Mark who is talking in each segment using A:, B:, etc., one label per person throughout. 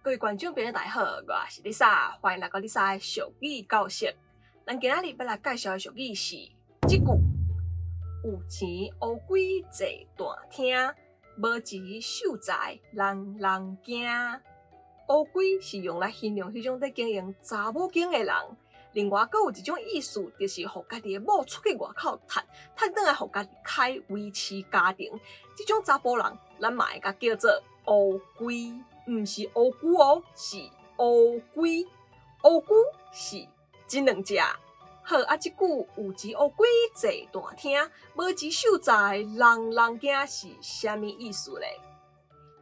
A: 各位观众朋友大家好，我是 Lisa， 欢迎来到 Lisa 的俗语教室。咱今仔日要来介绍的俗语是这句：有钱乌龟坐大厅，无钱秀才人人惊。乌龟是用来形容迄种在经营查某间的人。另外，阁有一种意思，就是互家己的某出去外口赚转来，互家己开维持家庭。这种查甫人，咱嘛会甲叫做乌龟，毋是乌龟哦，是乌龟。乌龟是这两只。好啊，这句有钱乌龟坐大厅，无钱秀才人人惊是啥物意思咧？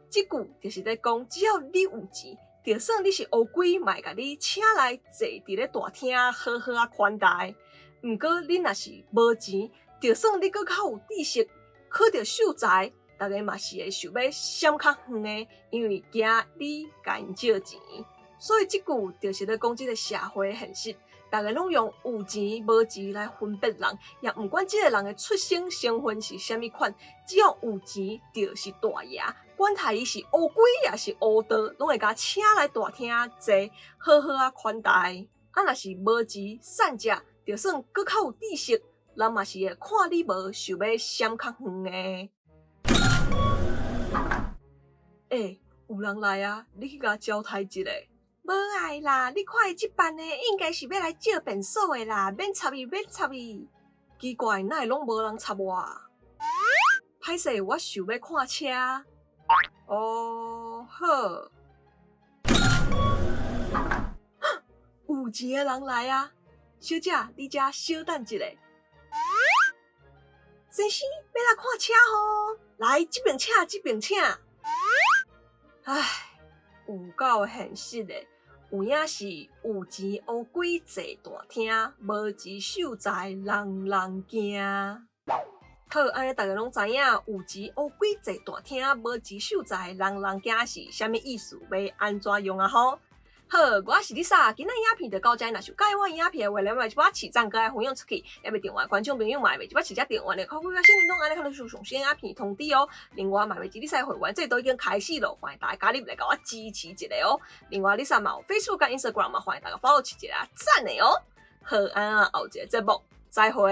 A: 这句就是在讲，只要你有钱，就算你是乌龟，嘛会甲你请来坐伫咧大厅，好好啊款待。毋过你若是无钱，就算你阁较有知识，考着秀才，大家嘛是会想要闪较远的，因为惊你甲因借钱。所以这句就是咧讲这个社会现实。大家拢用有钱无钱来分别人，也毋管这个人的出生身份是啥物款，只要有钱就是大爷。管他伊是乌龟也是乌道，拢会甲请来大厅坐，好好啊款待。啊，若是无钱散食，就算阁较有知识，人嘛是会看你无，想要闪较远的。有人来啊，你去甲招待一下。无爱啦，你看伊即班的，应该是要来借便所的啦，免插伊，免插伊。奇怪，哪会拢无人插我？歹势，我想要看车。哦，好。有钱的人来啊！小姐，你遮稍等一下。先生，要来看车吼，来这边请，这边请。唉，有够现实的。有影是有钱乌龟坐大厅，无钱秀才人人惊。好，安尼大家拢知影，有钱乌龟坐大厅，无钱秀才人人惊是啥物意思？要安怎用啊？吼！好，我是 Lisa， 今仔影片就到这。若是喜欢我影片的话，连买一把市长，佮爱分享出去，也要订阅观众朋友买一把市长订阅的，考古小铃铛，安尼看到上新影片通知哦。另外，买袂记 Lisa 会员，这都已经开始了，欢迎大家加入来甲我支持一下哦。另外，Lisa 嘛有 Facebook 佮 Instagram 嘛，欢迎大家 follow 一下赞的哦。好，安后一个节目再会。